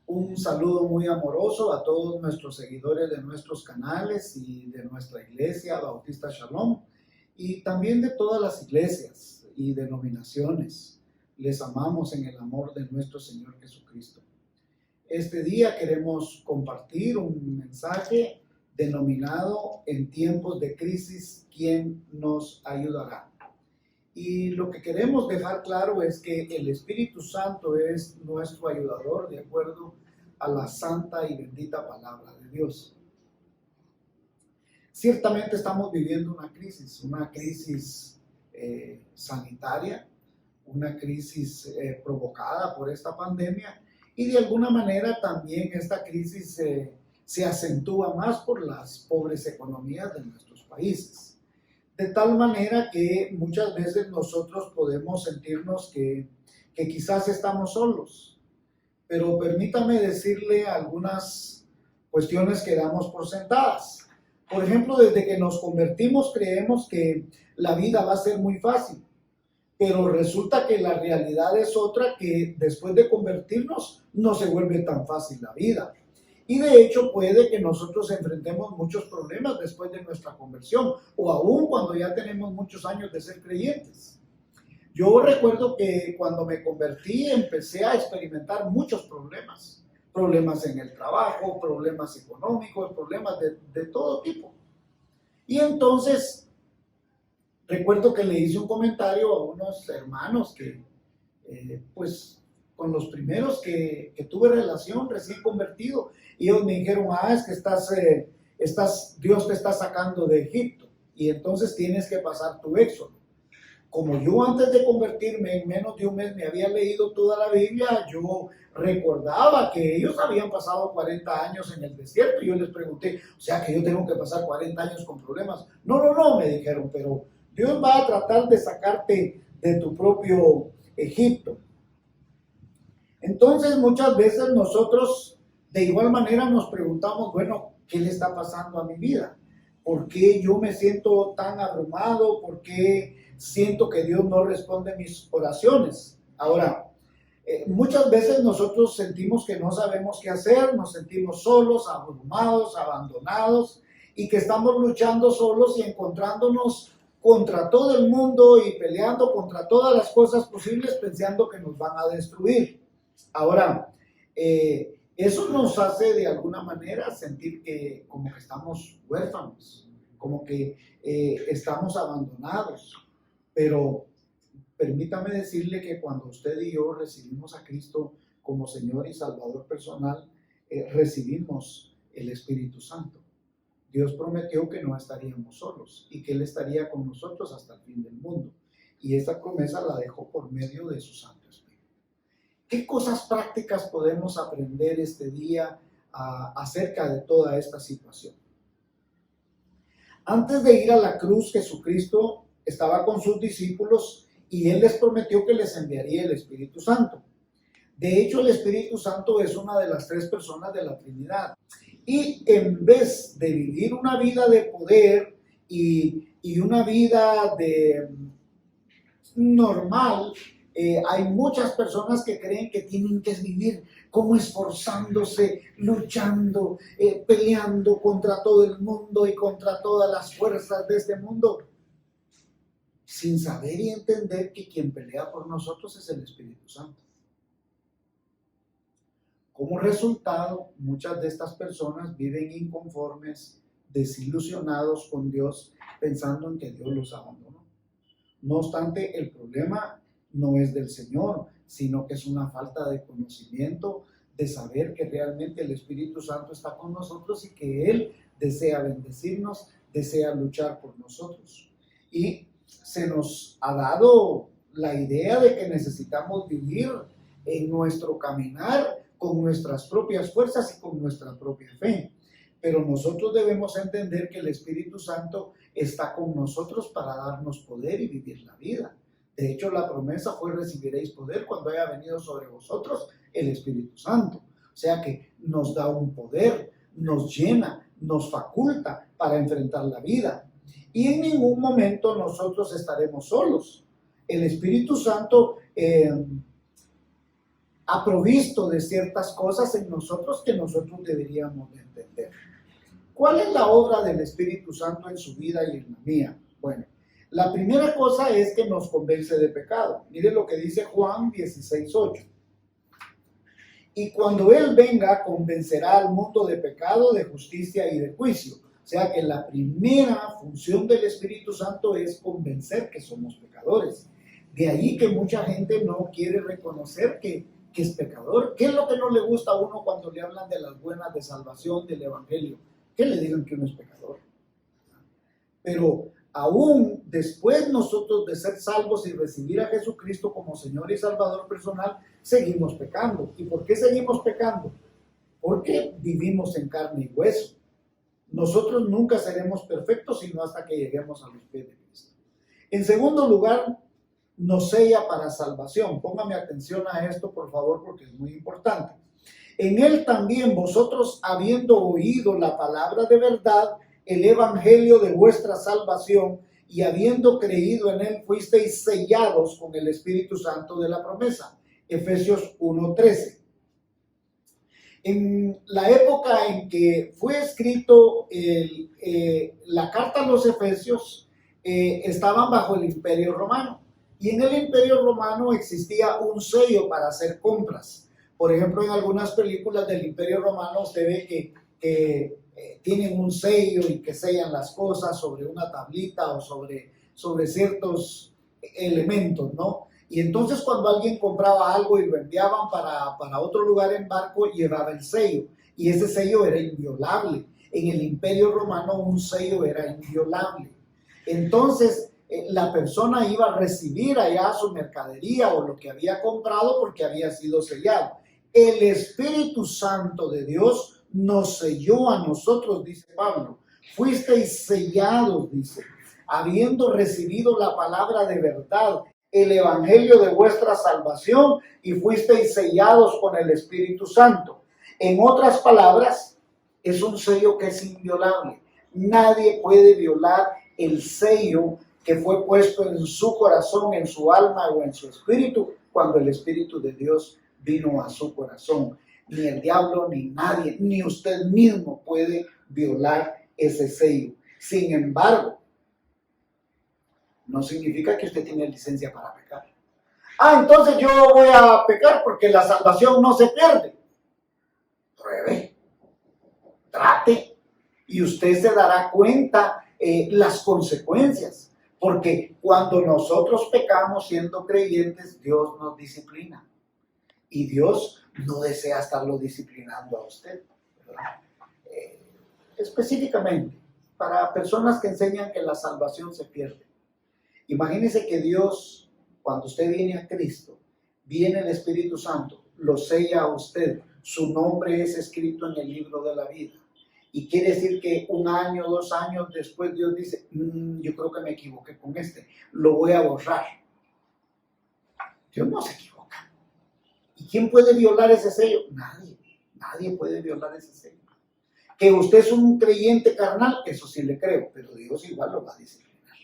Un saludo muy amoroso a todos nuestros seguidores de nuestros canales y de nuestra iglesia Bautista Shalom y también de todas las iglesias y denominaciones. Les amamos en el amor de nuestro Señor Jesucristo. Este día queremos compartir un mensaje denominado En tiempos de crisis, ¿quién nos ayudará? Y lo que queremos dejar claro es que el Espíritu Santo es nuestro ayudador de acuerdo a la santa y bendita palabra de Dios. Ciertamente estamos viviendo una crisis sanitaria, una crisis provocada por esta pandemia, y de alguna manera también esta crisis se acentúa más por las pobres economías de nuestros países. De tal manera que muchas veces nosotros podemos sentirnos que quizás estamos solos. Pero permítame decirle algunas cuestiones que damos por sentadas. Por ejemplo, desde que nos convertimos creemos que la vida va a ser muy fácil. Pero resulta que la realidad es otra, que después de convertirnos no se vuelve tan fácil la vida. Y de hecho puede que nosotros enfrentemos muchos problemas después de nuestra conversión o aún cuando ya tenemos muchos años de ser creyentes. Yo recuerdo que cuando me convertí empecé a experimentar muchos problemas. Problemas en el trabajo, problemas económicos, problemas de todo tipo. Y entonces recuerdo que le hice un comentario a unos hermanos que pues con los primeros que tuve relación recién convertido, y ellos me dijeron, es que Dios te está sacando de Egipto y entonces tienes que pasar tu éxodo. Como yo antes de convertirme en menos de un mes me había leído toda la Biblia, yo recordaba que ellos habían pasado 40 años en el desierto, y yo les pregunté, o sea que yo tengo que pasar 40 años con problemas. No, me dijeron, pero Dios va a tratar de sacarte de tu propio Egipto. Entonces muchas veces nosotros de igual manera nos preguntamos, bueno, ¿qué le está pasando a mi vida? ¿Por qué yo me siento tan abrumado? ¿Por qué siento que Dios no responde mis oraciones? Ahora, muchas veces nosotros sentimos que no sabemos qué hacer, nos sentimos solos, abrumados, abandonados, y que estamos luchando solos y encontrándonos contra todo el mundo y peleando contra todas las cosas posibles pensando que nos van a destruir. Ahora, eso nos hace de alguna manera sentir que como que estamos huérfanos, como que estamos abandonados. Pero permítame decirle que cuando usted y yo recibimos a Cristo como Señor y Salvador personal, recibimos el Espíritu Santo. Dios prometió que no estaríamos solos y que Él estaría con nosotros hasta el fin del mundo. Y esta promesa la dejó por medio de su Santo Espíritu. ¿Qué cosas prácticas podemos aprender este día acerca de toda esta situación? Antes de ir a la cruz, Jesucristo estaba con sus discípulos y Él les prometió que les enviaría el Espíritu Santo. De hecho, el Espíritu Santo es una de las 3 personas de la Trinidad. Y en vez de vivir una vida de poder y una vida normal, hay muchas personas que creen que tienen que vivir como esforzándose, luchando, peleando contra todo el mundo y contra todas las fuerzas de este mundo, sin saber y entender que quien pelea por nosotros es el Espíritu Santo. Como resultado, muchas de estas personas viven inconformes, desilusionados con Dios, pensando en que Dios los abandonó. No obstante, el problema no es del Señor, sino que es una falta de conocimiento, de saber que realmente el Espíritu Santo está con nosotros y que Él desea bendecirnos, desea luchar por nosotros. Y se nos ha dado la idea de que necesitamos vivir en nuestro caminar con nuestras propias fuerzas y con nuestra propia fe. Pero nosotros debemos entender que el Espíritu Santo está con nosotros para darnos poder y vivir la vida. De hecho, la promesa fue: recibiréis poder cuando haya venido sobre vosotros el Espíritu Santo. O sea que nos da un poder, nos llena, nos faculta para enfrentar la vida. Y en ningún momento nosotros estaremos solos. El Espíritu Santo ha provisto de ciertas cosas en nosotros que nosotros deberíamos de entender. ¿Cuál es la obra del Espíritu Santo en su vida y en la mía? Bueno, la primera cosa es que nos convence de pecado. Mire lo que dice Juan 16:8. Y cuando Él venga, convencerá al mundo de pecado, de justicia y de juicio. O sea que la primera función del Espíritu Santo es convencer que somos pecadores. De ahí que mucha gente no quiere reconocer que es pecador. ¿Qué es lo que no le gusta a uno cuando le hablan de las buenas de salvación, del Evangelio? Que le digan que uno es pecador. Pero aún después nosotros de ser salvos y recibir a Jesucristo como Señor y Salvador personal, seguimos pecando. ¿Y por qué seguimos pecando? Porque vivimos en carne y hueso. Nosotros nunca seremos perfectos sino hasta que lleguemos a los pies de Cristo. En segundo lugar, nos sella para salvación. Póngame atención a esto, por favor, porque es muy importante. En Él también vosotros, habiendo oído la palabra de verdad, el evangelio de vuestra salvación, y habiendo creído en Él, fuisteis sellados con el Espíritu Santo de la promesa. Efesios 1:13. En la época en que fue escrito la carta a los Efesios, estaban bajo el Imperio Romano. Y en el Imperio Romano existía un sello para hacer compras. Por ejemplo, en algunas películas del Imperio Romano usted ve que tienen un sello y que sellan las cosas sobre una tablita o sobre ciertos elementos, ¿no? Y entonces cuando alguien compraba algo y lo enviaban para otro lugar en barco, llevaba el sello. Y ese sello era inviolable. En el Imperio Romano un sello era inviolable. Entonces la persona iba a recibir allá su mercadería o lo que había comprado porque había sido sellado. El Espíritu Santo de Dios nos selló a nosotros, dice Pablo. Fuisteis sellados, dice, habiendo recibido la palabra de verdad, el evangelio de vuestra salvación, y fuisteis sellados con el Espíritu Santo. En otras palabras, es un sello que es inviolable. Nadie puede violar el sello que fue puesto en su corazón, en su alma o en su espíritu, cuando el Espíritu de Dios vino a su corazón. Ni el diablo, ni nadie, ni usted mismo puede violar ese sello. Sin embargo, no significa que usted tiene licencia para pecar. Entonces yo voy a pecar porque la salvación no se pierde. Pruebe, trate, y usted se dará cuenta las consecuencias. Porque cuando nosotros pecamos siendo creyentes, Dios nos disciplina. Y Dios no desea estarlo disciplinando a usted, ¿verdad? Específicamente, para personas que enseñan que la salvación se pierde. Imagínese que Dios, cuando usted viene a Cristo, viene el Espíritu Santo, lo sella a usted, su nombre es escrito en el libro de la vida. Y quiere decir que 1 año, 2 años después Dios dice, yo creo que me equivoqué con lo voy a borrar. Dios no se equivoca. ¿Y quién puede violar ese sello? Nadie puede violar ese sello. Que usted es un creyente carnal, eso sí le creo, pero Dios igual lo va a disciplinar.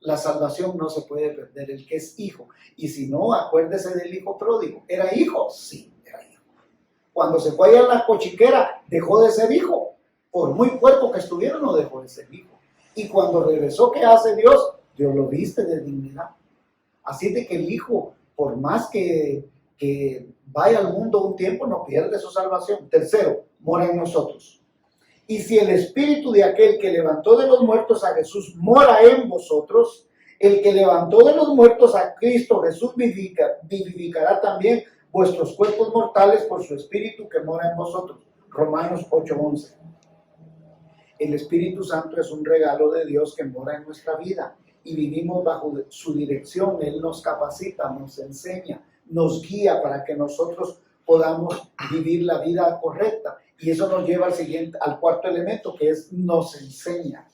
La salvación no se puede perder, el que es hijo. Y si no, acuérdese del hijo pródigo. ¿Era hijo? Sí, era hijo. Cuando se fue allá a la cochiquera, dejó de ser hijo. Por muy puerco que estuviera, no dejó de ser hijo. Y cuando regresó, ¿qué hace Dios? Dios lo viste de dignidad. Así de que el hijo, por más que vaya al mundo un tiempo, no pierde su salvación. Tercero, mora en nosotros. Y si el espíritu de aquel que levantó de los muertos a Jesús mora en vosotros, el que levantó de los muertos a Cristo Jesús vivificará también vuestros cuerpos mortales por su espíritu que mora en vosotros. Romanos 8:11. El Espíritu Santo es un regalo de Dios que mora en nuestra vida y vivimos bajo su dirección. Él nos capacita, nos enseña, nos guía para que nosotros podamos vivir la vida correcta. Y eso nos lleva al cuarto elemento, que es nos enseña.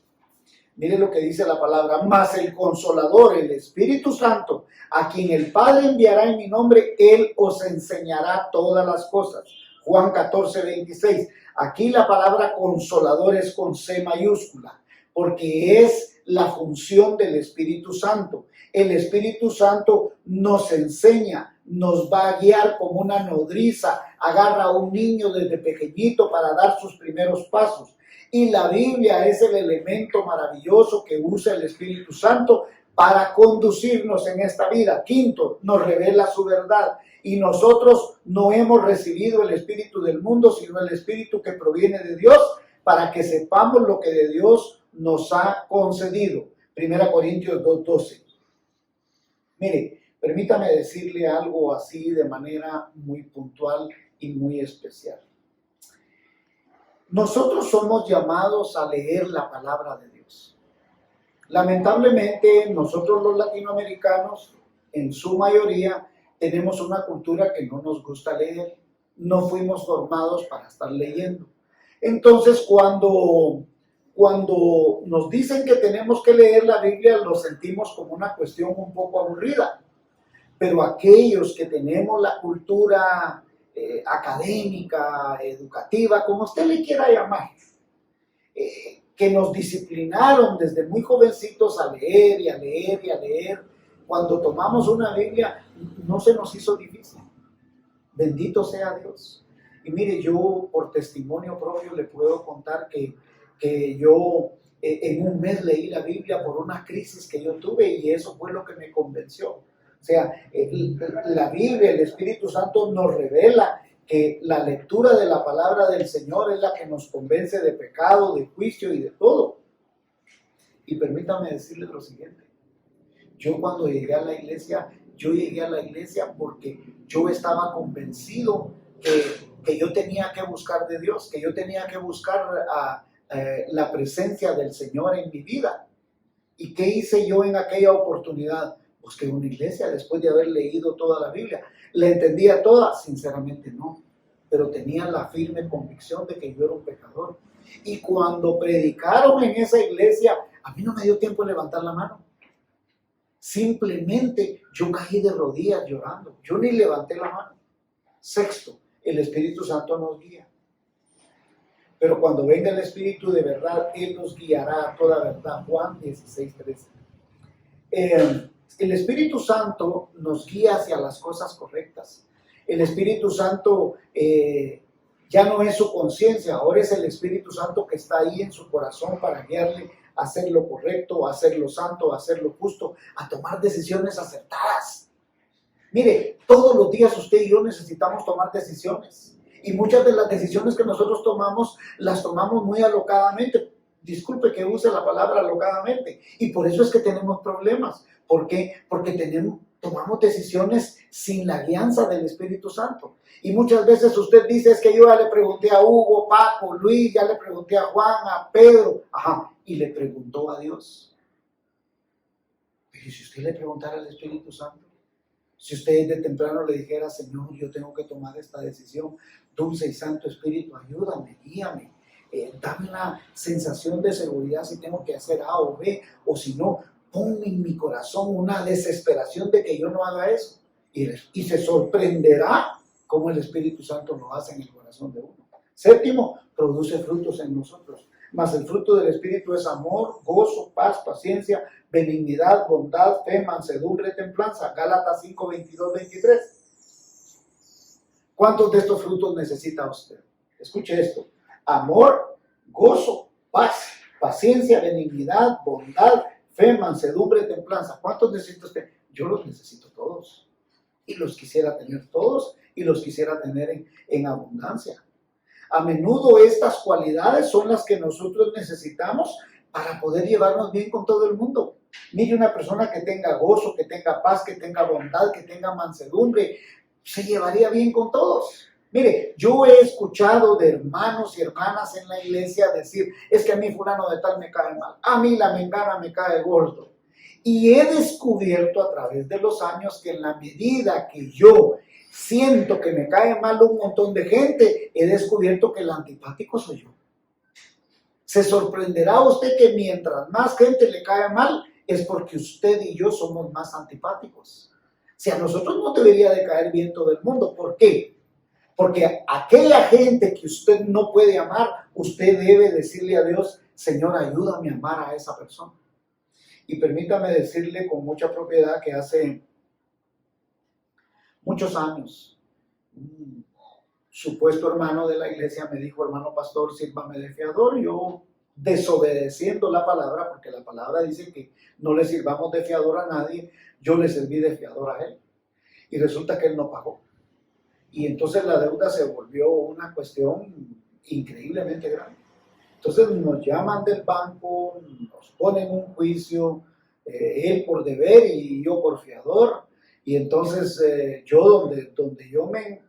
Mire lo que dice la palabra, mas el Consolador, el Espíritu Santo, a quien el Padre enviará en mi nombre, Él os enseñará todas las cosas. Juan 14:26. Aquí la palabra Consolador es con C mayúscula, porque es la función del Espíritu Santo. El Espíritu Santo nos enseña, nos va a guiar como una nodriza, agarra a un niño desde pequeñito para dar sus primeros pasos. Y la Biblia es el elemento maravilloso que usa el Espíritu Santo para conducirnos en esta vida. Quinto, nos revela su verdad. Y nosotros no hemos recibido el espíritu del mundo, sino el espíritu que proviene de Dios, para que sepamos lo que de Dios nos ha concedido. 1 Corintios 2:12. Mire, permítame decirle algo así de manera muy puntual y muy especial. Nosotros somos llamados a leer la palabra de Dios. Lamentablemente, nosotros los latinoamericanos, en su mayoría, tenemos una cultura que no nos gusta leer. No fuimos formados para estar leyendo. Entonces, cuando nos dicen que tenemos que leer la Biblia, lo sentimos como una cuestión un poco aburrida. Pero aquellos que tenemos la cultura académica, educativa, como usted le quiera llamar, que nos disciplinaron desde muy jovencitos a leer y a leer y a leer, cuando tomamos una Biblia no se nos hizo difícil. Bendito sea Dios. Y mire, yo por testimonio propio le puedo contar que yo en un mes leí la Biblia por una crisis que yo tuve, y eso fue lo que me convenció. O sea, la Biblia, el Espíritu Santo nos revela que la lectura de la palabra del Señor es la que nos convence de pecado, de juicio y de todo. Y permítame decirles lo siguiente. Yo cuando llegué a la iglesia, porque yo estaba convencido que yo tenía que buscar de Dios, que yo tenía que buscar la presencia del Señor en mi vida. ¿Y qué hice yo en aquella oportunidad? Busqué una iglesia después de haber leído toda la Biblia. ¿La entendía toda? Sinceramente no, pero tenía la firme convicción de que yo era un pecador. Y cuando predicaron en esa iglesia, a mí no me dio tiempo de levantar la mano. Simplemente yo caí de rodillas llorando. Yo ni levanté la mano. Sexto, el Espíritu Santo nos guía. Pero cuando venga el Espíritu de verdad, Él nos guiará a toda verdad. Juan 16:13. El Espíritu Santo nos guía hacia las cosas correctas. El Espíritu Santo ya no es su conciencia, ahora es el Espíritu Santo que está ahí en su corazón para guiarle a hacer lo correcto, a hacer lo santo, a hacer lo justo, a tomar decisiones acertadas. Mire, todos los días usted y yo necesitamos tomar decisiones. Y muchas de las decisiones que nosotros tomamos, las tomamos muy alocadamente. Disculpe que use la palabra alocadamente. Y por eso es que tenemos problemas. ¿Por qué? Porque tomamos decisiones sin la guianza del Espíritu Santo. Y muchas veces usted dice, es que yo ya le pregunté a Hugo, Paco, Luis, ya le pregunté a Juan, a Pedro. Y le preguntó a Dios. Pero si usted le preguntara al Espíritu Santo, si usted desde temprano le dijera, Señor, yo tengo que tomar esta decisión, dulce y santo Espíritu, ayúdame, guíame, dame la sensación de seguridad si tengo que hacer A o B, o si no, pon en mi corazón una desesperación de que yo no haga eso. Y se sorprenderá cómo el Espíritu Santo lo hace en el corazón de uno. Séptimo, produce frutos en nosotros. Mas el fruto del Espíritu es amor, gozo, paz, paciencia, benignidad, bondad, fe, mansedumbre, templanza. Gálatas 5, 22, 23. ¿Cuántos de estos frutos necesita usted? Escuche esto. Amor, gozo, paz, paciencia, benignidad, bondad, fe, mansedumbre, templanza. ¿Cuántos necesita usted? Yo los necesito todos. Y los quisiera tener todos, y los quisiera tener en abundancia. A menudo estas cualidades son las que nosotros necesitamos para poder llevarnos bien con todo el mundo. Mire, una persona que tenga gozo, que tenga paz, que tenga bondad, que tenga mansedumbre, se llevaría bien con todos. Mire, yo he escuchado de hermanos y hermanas en la iglesia decir, es que a mí fulano de tal me cae mal, a mí la mengana me cae gordo. Y he descubierto a través de los años que en la medida que yo siento que me cae mal un montón de gente, he descubierto que el antipático soy yo. Se sorprenderá usted que mientras más gente le cae mal, es porque usted y yo somos más antipáticos. Si a nosotros no debería de caer bien todo el mundo, ¿por qué? Porque aquella gente que usted no puede amar, usted debe decirle a Dios, Señor, ayúdame a amar a esa persona. Y permítame decirle con mucha propiedad que hace muchos años, un supuesto hermano de la iglesia me dijo: hermano pastor, sírvame de fiador. Yo, desobedeciendo la palabra, porque la palabra dice que no le sirvamos de fiador a nadie, yo le serví de fiador a él. Y resulta que él no pagó. Y entonces la deuda se volvió una cuestión increíblemente grande. Entonces nos llaman del banco, nos ponen un juicio, él por deber y yo por fiador. Y entonces yo donde yo me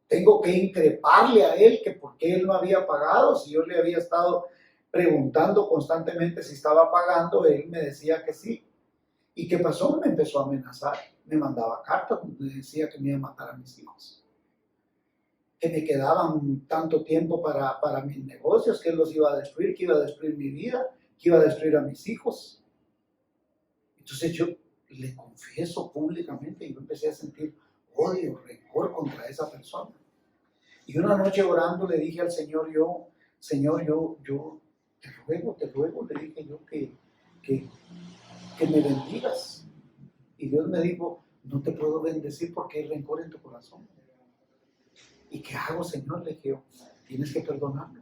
tengo que increparle a él que por qué él no había pagado, si yo le había estado preguntando constantemente si estaba pagando, él me decía que sí. ¿Y qué pasó? Me empezó a amenazar, me mandaba cartas, me decía que me iba a matar a mis hijos, que me quedaban tanto tiempo para mis negocios, que él los iba a destruir, que iba a destruir mi vida, que iba a destruir a mis hijos. Entonces yo le confieso públicamente y yo empecé a sentir odio, rencor contra esa persona. Y una noche orando le dije al Señor, Señor, yo te ruego, le dije yo que me bendigas. Y Dios me dijo: no te puedo bendecir porque hay rencor en tu corazón. ¿Y qué hago, Señor? Le dije: tienes que perdonarlo.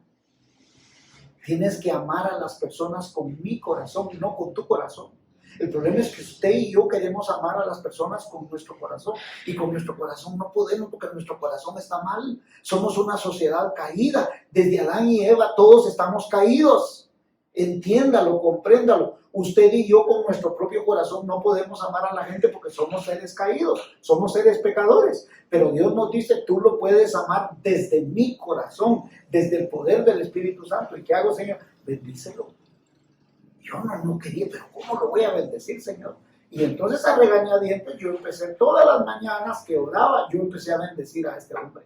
Tienes que amar a las personas con mi corazón y no con tu corazón. El problema es que usted y yo queremos amar a las personas con nuestro corazón, y con nuestro corazón no podemos, porque nuestro corazón está mal. Somos una sociedad caída. Desde Adán y Eva todos estamos caídos. Entiéndalo, compréndalo. Usted y yo con nuestro propio corazón no podemos amar a la gente porque somos seres caídos, somos seres pecadores. Pero Dios nos dice: tú lo puedes amar desde mi corazón, desde el poder del Espíritu Santo. ¿Y qué hago, Señor? Bendícelo. Yo no quería, pero ¿cómo lo voy a bendecir, Señor? Y entonces, a regañadientes, yo empecé todas las mañanas que oraba, yo empecé a bendecir a este hombre.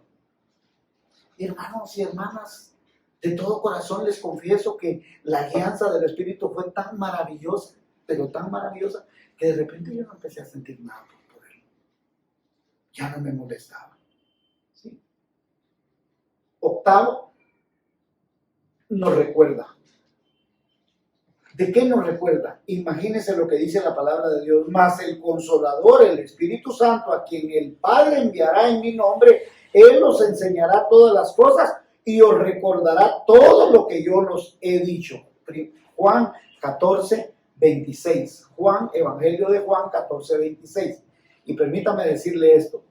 Y hermanos y hermanas, de todo corazón les confieso que la alianza del Espíritu fue tan maravillosa, pero tan maravillosa, que de repente yo no empecé a sentir nada por él. Ya no me molestaba. ¿Sí? Octavo, nos recuerda. ¿De qué nos recuerda? Imagínense lo que dice la palabra de Dios: mas el Consolador, el Espíritu Santo, a quien el Padre enviará en mi nombre, Él os enseñará todas las cosas y os recordará todo lo que yo os he dicho. Juan 14, 26. Juan, Evangelio de Juan 14, 26. Y permítame decirle esto.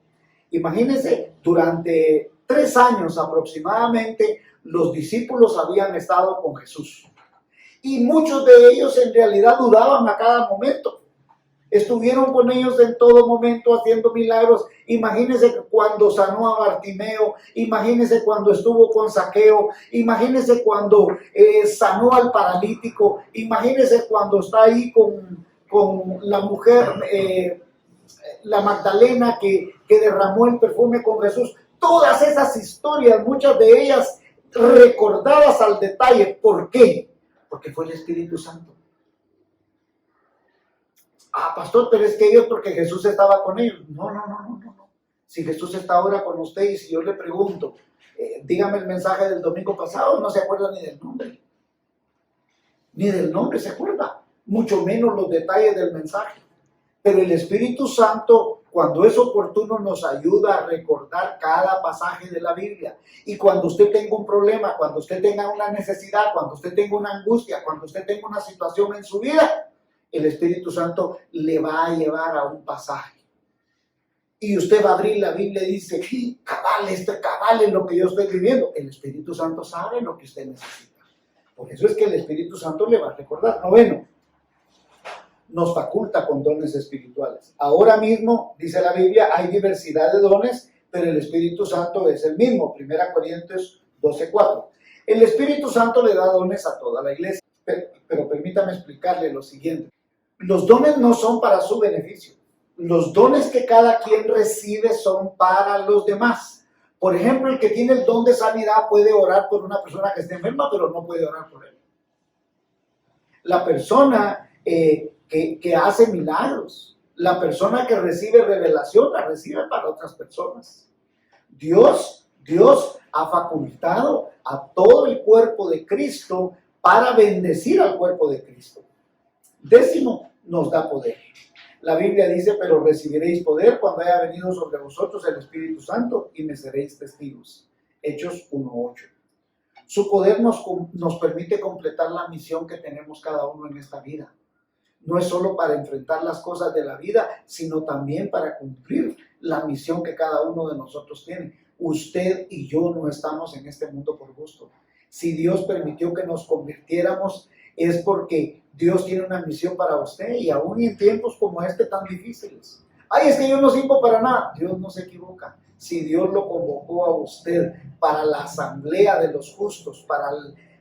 Imagínense, durante 3 años aproximadamente, los discípulos habían estado con Jesús. Y muchos de ellos en realidad dudaban a cada momento. Estuvieron con ellos en todo momento haciendo milagros. Imagínense cuando sanó a Bartimeo, imagínense cuando estuvo con Zaqueo, imagínense cuando sanó al paralítico, imagínense cuando está ahí con la mujer, la Magdalena, que derramó el perfume con Jesús. Todas esas historias, muchas de ellas recordadas al detalle. ¿Por qué? Porque fue el Espíritu Santo. Ah, pastor, pero es que ellos, porque Jesús estaba con ellos. No. Si Jesús está ahora con usted, y si yo le pregunto, dígame el mensaje del domingo pasado, no se acuerda ni del nombre. Ni del nombre se acuerda, mucho menos los detalles del mensaje. Pero el Espíritu Santo, cuando es oportuno, nos ayuda a recordar cada pasaje de la Biblia. Y cuando usted tenga un problema, cuando usted tenga una necesidad, cuando usted tenga una angustia, cuando usted tenga una situación en su vida, el Espíritu Santo le va a llevar a un pasaje. Y usted va a abrir la Biblia y dice: cabal es lo que yo estoy viviendo. El Espíritu Santo sabe lo que usted necesita. Por eso es que el Espíritu Santo le va a recordar. Noveno, nos faculta con dones espirituales. Ahora mismo, dice la Biblia, hay diversidad de dones, pero el Espíritu Santo es el mismo. 1 Corintios 12:4. El Espíritu Santo le da dones a toda la iglesia. Pero permítame explicarle lo siguiente. Los dones no son para su beneficio. Los dones que cada quien recibe son para los demás. Por ejemplo, el que tiene el don de sanidad puede orar por una persona que esté enferma, pero no puede orar por él. La persona que hace milagros, la persona que recibe revelación, la recibe para otras personas. Dios ha facultado a todo el cuerpo de Cristo para bendecir al cuerpo de Cristo. Décimo, nos da poder. La Biblia dice, pero recibiréis poder cuando haya venido sobre vosotros el Espíritu Santo y me seréis testigos. Hechos 1:8. Su poder nos permite completar la misión que tenemos cada uno en esta vida. No es solo para enfrentar las cosas de la vida, sino también para cumplir la misión que cada uno de nosotros tiene. Usted y yo no estamos en este mundo por gusto. Si Dios permitió que nos convirtiéramos, es porque Dios tiene una misión para usted, y aún en tiempos como este tan difíciles. Ay, es que yo no sirvo para nada. Dios no se equivoca. Si Dios lo convocó a usted para la asamblea de los justos,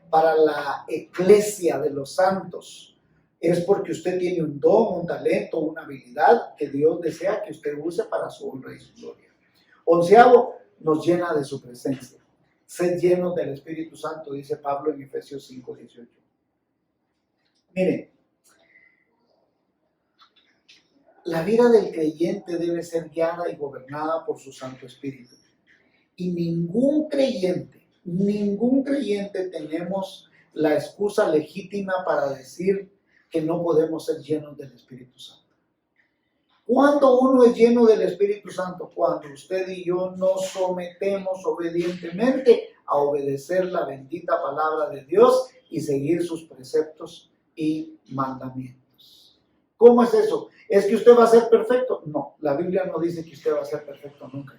para la eclesia de los santos, es porque usted tiene un don, un talento, una habilidad que Dios desea que usted use para su honra y su gloria. Onceavo, nos llena de su presencia. Sed llenos del Espíritu Santo, dice Pablo en Efesios 5:18. Miren, la vida del creyente debe ser guiada y gobernada por su Santo Espíritu. Y ningún creyente tenemos la excusa legítima para decir que no podemos ser llenos del Espíritu Santo. ¿Cuándo uno es lleno del Espíritu Santo? Cuando usted y yo nos sometemos obedientemente a obedecer la bendita palabra de Dios y seguir sus preceptos y mandamientos. ¿Cómo es eso? ¿Es que usted va a ser perfecto? No, la Biblia no dice que usted va a ser perfecto nunca.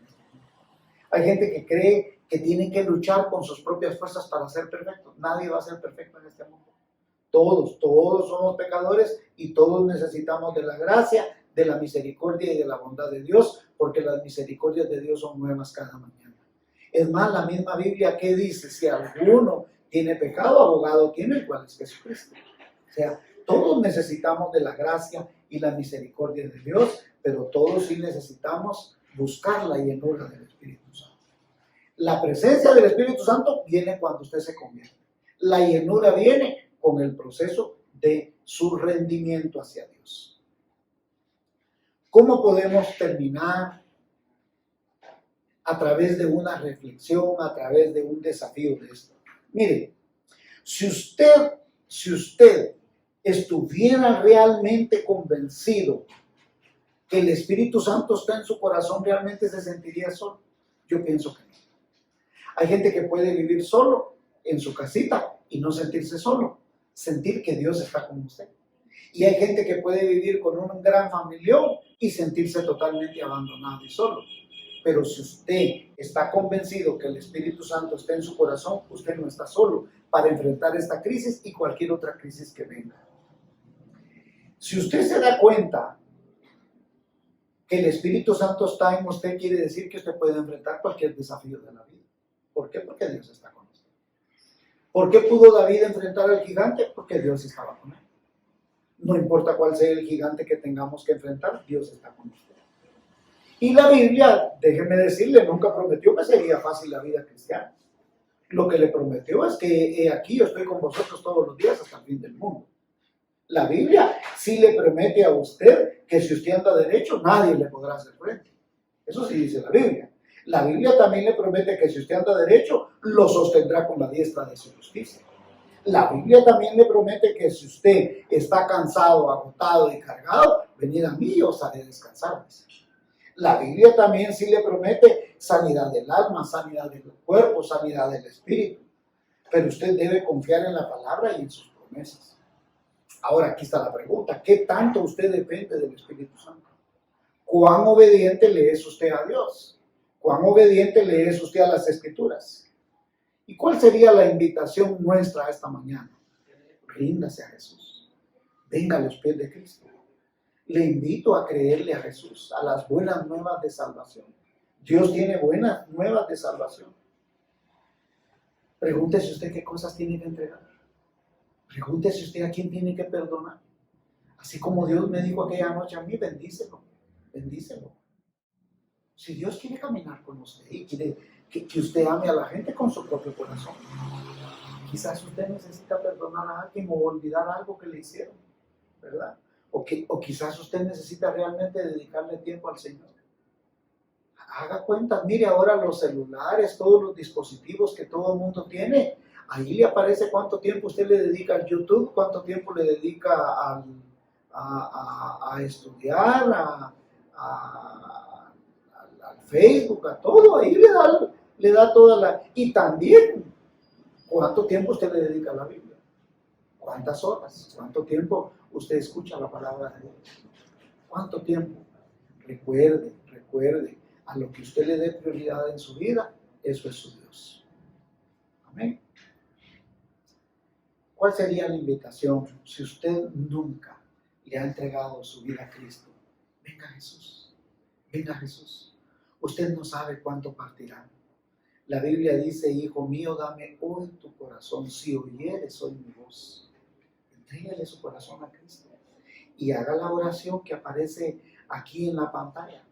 Hay gente que cree que tiene que luchar con sus propias fuerzas para ser perfecto. Nadie va a ser perfecto en este mundo. Todos somos pecadores y todos necesitamos de la gracia, de la misericordia y de la bondad de Dios, porque las misericordias de Dios son nuevas cada mañana. Es más, la misma Biblia que dice, si alguno tiene pecado, abogado tiene, el cual es Jesucristo. O sea, todos necesitamos de la gracia y la misericordia de Dios, pero todos sí necesitamos buscar la llenura del Espíritu Santo. La presencia del Espíritu Santo viene cuando usted se convierte. La llenura viene con el proceso de su rendimiento hacia Dios. ¿Cómo podemos terminar? A través de una reflexión, a través de un desafío de esto. Mire, si usted estuviera realmente convencido que el Espíritu Santo está en su corazón, ¿realmente se sentiría solo? Yo pienso que no. Hay gente que puede vivir solo en su casita y no sentirse solo, sentir que Dios está con usted. Y hay gente que puede vivir con un gran familión y sentirse totalmente abandonado y solo. Pero si usted está convencido que el Espíritu Santo está en su corazón, usted no está solo para enfrentar esta crisis y cualquier otra crisis que venga. Si usted se da cuenta que el Espíritu Santo está en usted, quiere decir que usted puede enfrentar cualquier desafío de la vida. ¿Por qué? Porque Dios está con usted. ¿Por qué pudo David enfrentar al gigante? Porque Dios estaba con él. No importa cuál sea el gigante que tengamos que enfrentar, Dios está con usted. Y la Biblia, déjeme decirle, nunca prometió que sería fácil la vida cristiana. Lo que le prometió es que aquí yo estoy con vosotros todos los días hasta el fin del mundo. La Biblia sí le promete a usted que si usted anda derecho, nadie le podrá hacer frente. Eso sí dice la Biblia. La Biblia también le promete que si usted anda derecho, lo sostendrá con la diestra de su justicia. La Biblia también le promete que si usted está cansado, agotado y cargado, venid a mí y os haré descansar. La Biblia también sí le promete sanidad del alma, sanidad del cuerpo, sanidad del espíritu. Pero usted debe confiar en la palabra y en sus promesas. Ahora aquí está la pregunta, ¿qué tanto usted depende del Espíritu Santo? ¿Cuán obediente le es usted a Dios? ¿Cuán obediente le es usted a las Escrituras? ¿Y cuál sería la invitación nuestra esta mañana? Ríndase a Jesús. Venga a los pies de Cristo. Le invito a creerle a Jesús, a las buenas nuevas de salvación. Dios tiene buenas nuevas de salvación. Pregúntese usted qué cosas tiene que entregar. Pregúntese usted a quién tiene que perdonar. Así como Dios me dijo aquella noche a mí, bendícelo, bendícelo. Si Dios quiere caminar con usted y quiere que usted ame a la gente con su propio corazón, quizás usted necesita perdonar a alguien o olvidar algo que le hicieron, ¿verdad? O quizás usted necesita realmente dedicarle tiempo al Señor. Haga cuenta, mire ahora los celulares, todos los dispositivos que todo el mundo tiene, Ahí le aparece cuánto tiempo usted le dedica al YouTube, cuánto tiempo le dedica a estudiar, al Facebook, a todo. Ahí le da toda la... Y también cuánto tiempo usted le dedica a la Biblia. ¿Cuántas horas? ¿Cuánto tiempo usted escucha la palabra de Dios? ¿Cuánto tiempo? Recuerde, a lo que usted le dé prioridad en su vida, eso es su Dios. Amén. ¿Cuál sería la invitación si usted nunca le ha entregado su vida a Cristo? Venga Jesús, venga Jesús. Usted no sabe cuánto partirá. La Biblia dice, hijo mío, dame hoy tu corazón, si oyeres hoy mi voz. Entrégale su corazón a Cristo y haga la oración que aparece aquí en la pantalla.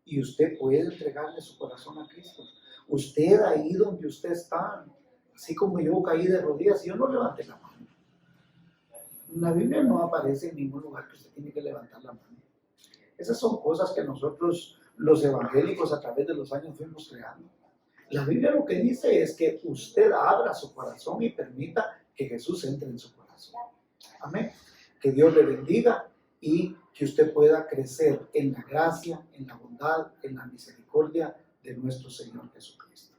Y usted puede entregarle su corazón a Cristo. Usted ahí donde usted está, así como yo caí de rodillas, yo no levanté la mano. En la Biblia no aparece en ningún lugar que usted tiene que levantar la mano. Esas son cosas que nosotros, los evangélicos, a través de los años fuimos creando. La Biblia lo que dice es que usted abra su corazón y permita que Jesús entre en su corazón. Amén. Que Dios le bendiga y que usted pueda crecer en la gracia, en la bondad, en la misericordia de nuestro Señor Jesucristo.